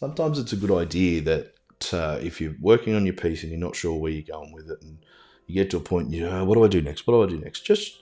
sometimes it's a good idea that if you're working on your piece and you're not sure where you're going with it, and you get to a point and you go, what do I do next? What do I do next? Just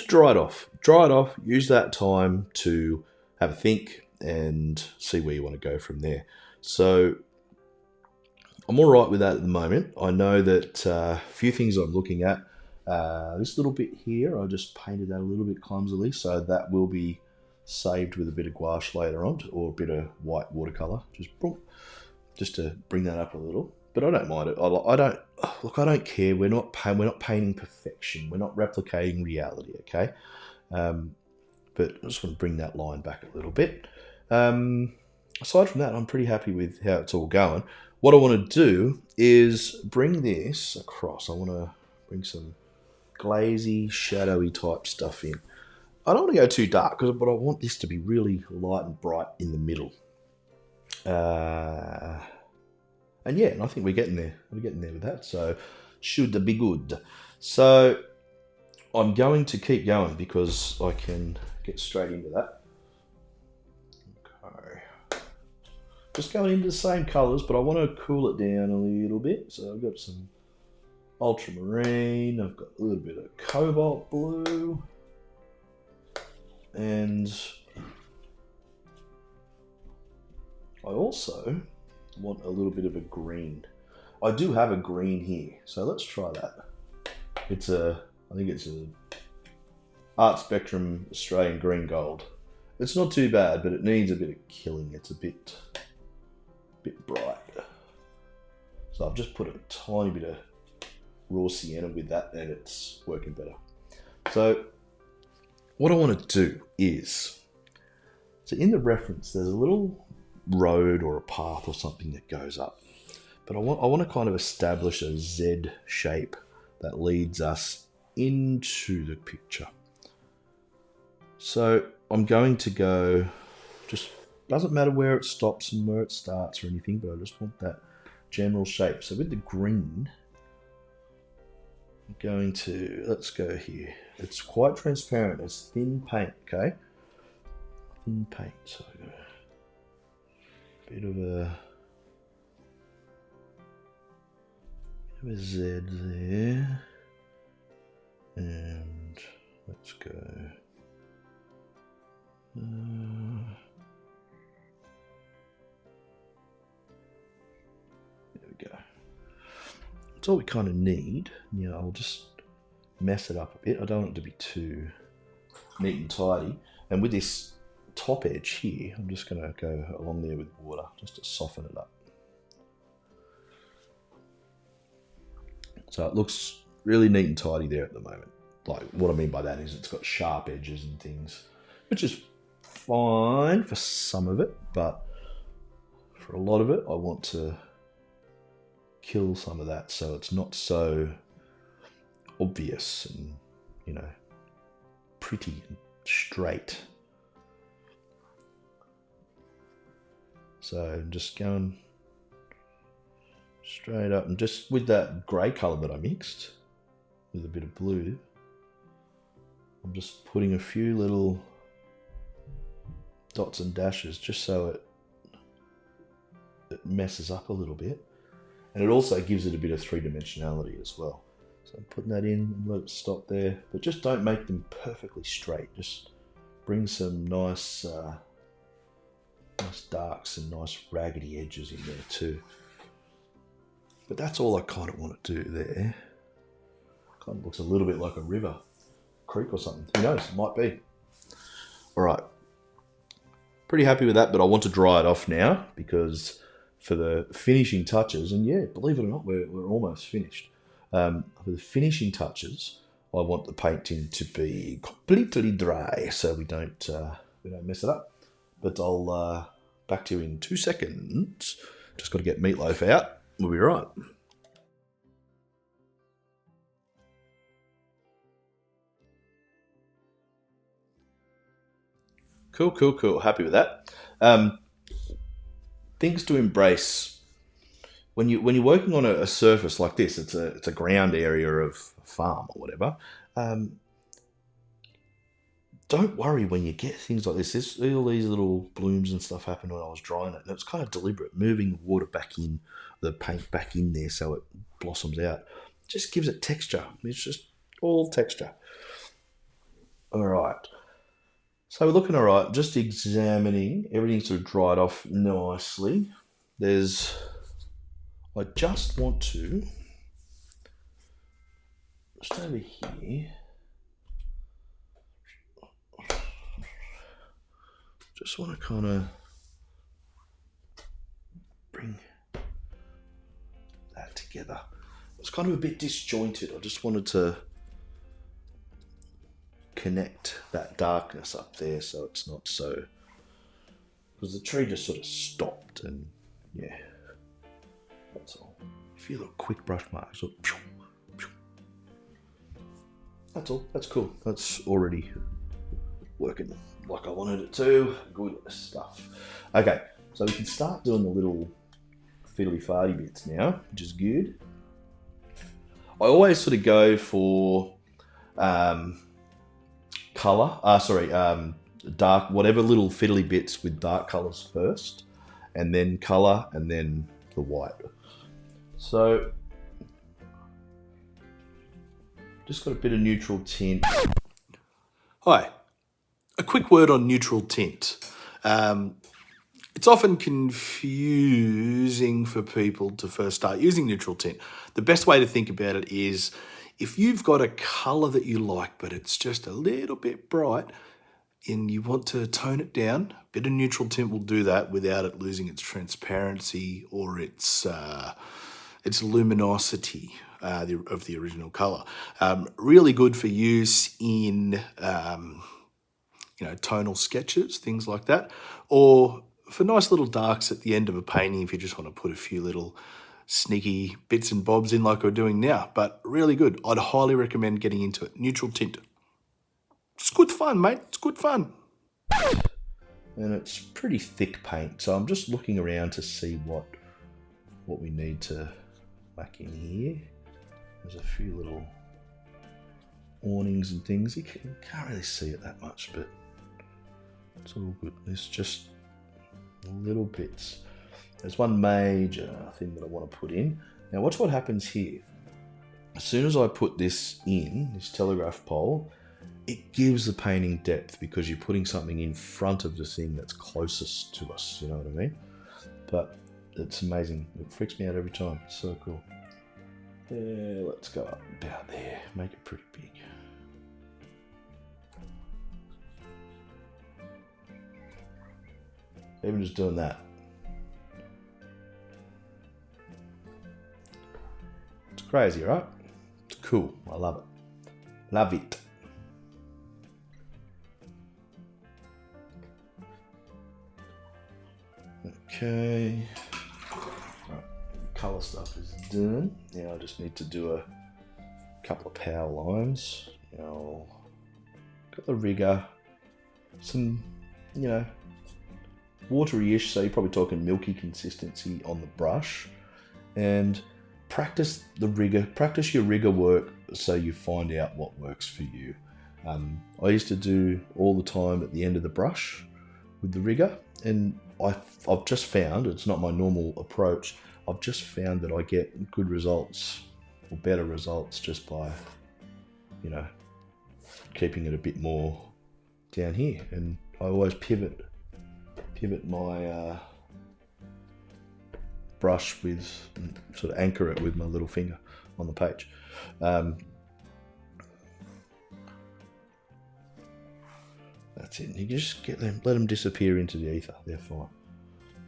dry it off. Dry it off. Use that time to have a think and see where you want to go from there. So I'm all right with that at the moment. I know that a few things I'm looking at. This little bit here, I just painted that a little bit clumsily, so that will be saved with a bit of gouache later on, or a bit of white watercolour, just to bring that up a little. But I don't mind it. I don't care. We're not painting perfection. We're not replicating reality. Okay, but I just want to bring that line back a little bit. Aside from that, I'm pretty happy with how it's all going. What I want to do is bring this across. I want to bring some glazy, shadowy type stuff in. I don't want to go too dark, but I want this to be really light and bright in the middle. And I think we're getting there. We're getting there with that, so should be good. So I'm going to keep going because I can get straight into that. Okay. Just going into the same colours, but I want to cool it down a little bit. So I've got some ultramarine, I've got a little bit of cobalt blue, and I also want a little bit of a green. I do have a green here, so let's try that. I think it's a Art Spectrum Australian Green Gold. It's not too bad, but it needs a bit of killing. It's a bit bright. So I've just put a tiny bit of raw sienna with that, and it's working better. So what I want to do is, so in the reference, there's a little road or a path or something that goes up, but I want to kind of establish a Z shape that leads us into the picture. So I'm going to go, just doesn't matter where it stops and where it starts or anything, but I just want that general shape. So with the green, I'm going to, let's go here. It's quite transparent. It's thin paint, okay? Thin paint. So I got a bit of a Z there. And let's go. There we go. That's all we kind of need. I'll just mess it up a bit. I don't want it to be too neat and tidy. And with this top edge here, I'm just going to go along there with water just to soften it up. So it looks really neat and tidy there at the moment. Like, what I mean by that is it's got sharp edges and things, which is fine for some of it, but for a lot of it, I want to kill some of that so it's not so obvious and, pretty and straight. So I'm just going straight up, and just with that grey colour that I mixed with a bit of blue, I'm just putting a few little dots and dashes just so it messes up a little bit, and it also gives it a bit of three-dimensionality as well. So I'm putting that in and let it stop there, but just don't make them perfectly straight. Just bring some nice darks and nice raggedy edges in there too. But that's all I kind of want to do there. Kind of looks a little bit like a river, creek or something. Who knows? It might be. All right. Pretty happy with that, but I want to dry it off now because for the finishing touches, and yeah, believe it or not, we're almost finished. For the finishing touches, I want the painting to be completely dry so we don't mess it up. But I'll back to you in 2 seconds. Just got to get Meatloaf out. We'll be right. Cool. Happy with that. Things to embrace when you're working on a surface like this. It's a ground area of a farm or whatever. don't worry when you get things like this. There's all these little blooms and stuff happened when I was drying it. And it's kind of deliberate, moving the water back in, the paint back in there so it blossoms out. Just gives it texture. It's just all texture. All right. So we're looking all right. Just examining. Everything's sort of dried off nicely. I just want to, just over here, just want to kind of bring that together. It's kind of a bit disjointed. I just wanted to connect that darkness up there so it's not so, because the tree just sort of stopped, and yeah, that's all. A few little quick brush marks. That's all. That's cool. That's already working like I wanted it to. Good stuff. Okay, so we can start doing the little fiddly farty bits now, which is good. I always sort of go for dark, whatever little fiddly bits with dark colours first, and then colour, and then the white. So, just got a bit of neutral tint. Hi, a quick word on neutral tint. It's often confusing for people to first start using neutral tint. The best way to think about it is if you've got a colour that you like, but it's just a little bit bright and you want to tone it down, a bit of neutral tint will do that without it losing its transparency or its luminosity of the original colour. Really good for use in tonal sketches, things like that, or for nice little darks at the end of a painting if you just want to put a few little sneaky bits and bobs in like we're doing now. But really good. I'd highly recommend getting into it. Neutral tint. It's good fun, mate. It's good fun. And it's pretty thick paint, so I'm just looking around to see what we need to whack in here. There's a few little awnings and things. You can't really see it that much, but it's all good. There's just little bits. There's one major thing that I want to put in. Now watch what happens here. As soon as I put this in, this telegraph pole, it gives the painting depth because you're putting something in front of the thing that's closest to us, you know what I mean? But it's amazing. It freaks me out every time. It's so cool. Yeah, let's go up about there. Make it pretty big. Even just doing that. It's crazy, right? It's cool. I love it. Love it. Okay. Right. Colour stuff is done. Now I just need to do a couple of power lines. Got the rigger. Some, watery-ish, so you're probably talking milky consistency on the brush, and practice your rigger work so you find out what works for you. I used to do all the time at the end of the brush with the rigger, and I've just found, it's not my normal approach, I've just found that I get good results or better results just by keeping it a bit more down here. And I always pivot my brush with, sort of anchor it with my little finger on the page. That's it. You just let them disappear into the ether. They're fine.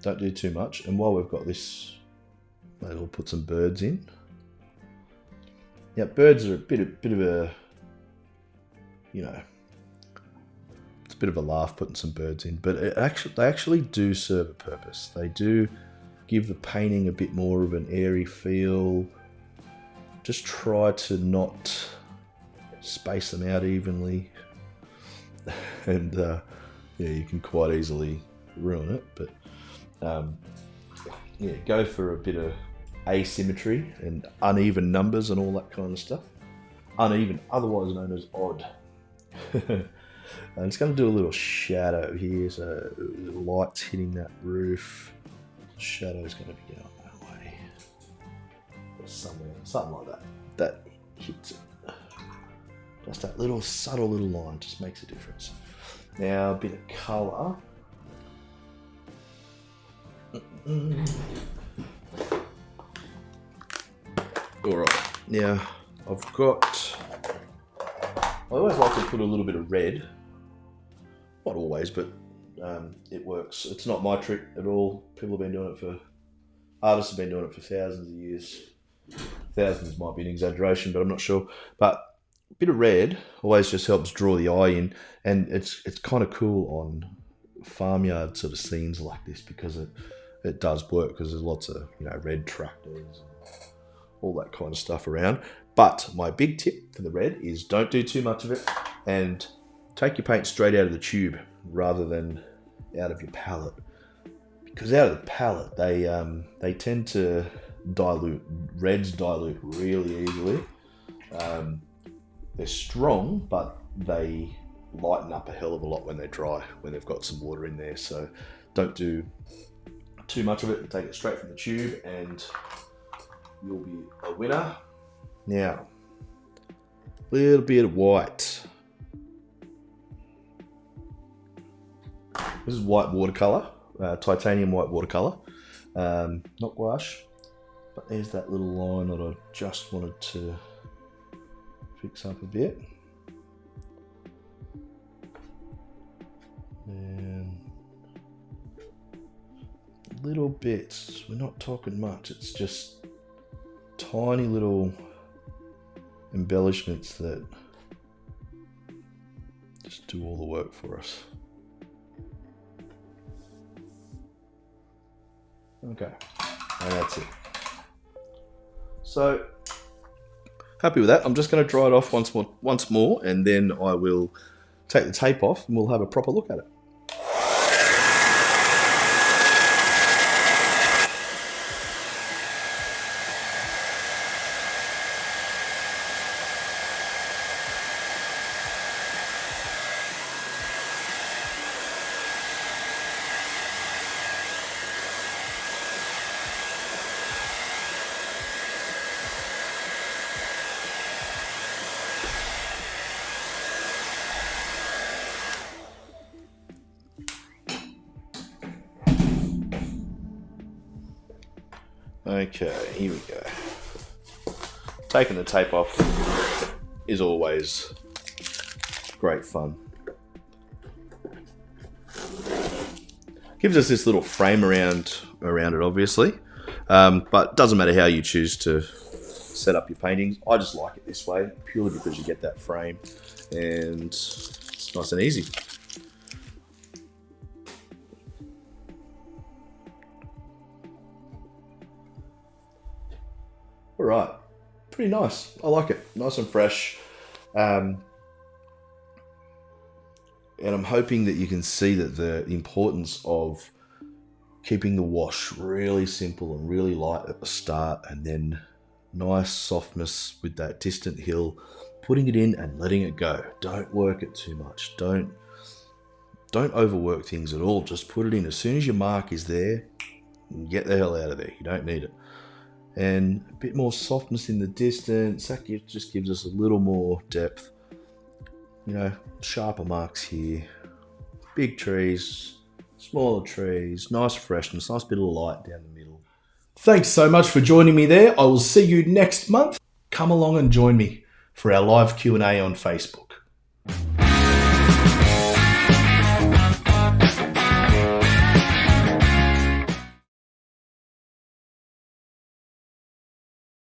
Don't do too much. And while we've got this, maybe we'll put some birds in. Yeah, birds are a bit of a, it's a bit of a laugh putting some birds in, but they actually do serve a purpose. They do give the painting a bit more of an airy feel. Just try to not space them out evenly, and you can quite easily ruin it. But go for a bit of asymmetry and uneven numbers and all that kind of stuff. Uneven, otherwise known as odd. I'm just going to do a little shadow here, so the light's hitting that roof. Shadow's going to be going that way. Or somewhere, something like that. That hits it. Just that little subtle little line just makes a difference. Now a bit of colour. Alright, now I've got, I always like to put a little bit of red. Not always, but it works. It's not my trick at all. People have been doing it for, artists have been doing it for thousands of years. Thousands might be an exaggeration, but I'm not sure. But a bit of red always just helps draw the eye in, and it's kind of cool on farmyard sort of scenes like this because it does work, because there's lots of red tractors and all that kind of stuff around. But my big tip for the red is don't do too much of it, and take your paint straight out of the tube rather than out of your palette, because out of the palette they tend to dilute. Reds dilute really easily. They're strong, but they lighten up a hell of a lot when they're dry, when they've got some water in there. So don't do too much of it. Take it straight from the tube and you'll be a winner. Now, a little bit of white. This is white watercolour, titanium white watercolour, not gouache. But there's that little line that I just wanted to fix up a bit. And little bits, we're not talking much, it's just tiny little embellishments that just do all the work for us. Okay, and that's it. So, happy with that. I'm just going to dry it off once more, and then I will take the tape off and we'll have a proper look at it. Okay, here we go. Taking the tape off is always great fun. Gives us this little frame around it, obviously, but doesn't matter how you choose to set up your paintings. I just like it this way, purely because you get that frame, and it's nice and easy. All right, pretty nice. I like it, nice and fresh. And I'm hoping that you can see that the importance of keeping the wash really simple and really light at the start, and then nice softness with that distant hill, putting it in and letting it go. Don't work it too much. Don't overwork things at all. Just put it in. As soon as your mark is there, get the hell out of there. You don't need it. And a bit more softness in the distance, that just gives us a little more depth. Sharper marks here. Big trees, smaller trees, nice freshness, nice bit of light down the middle. Thanks so much for joining me there. I will see you next month. Come along and join me for our live Q&A on Facebook.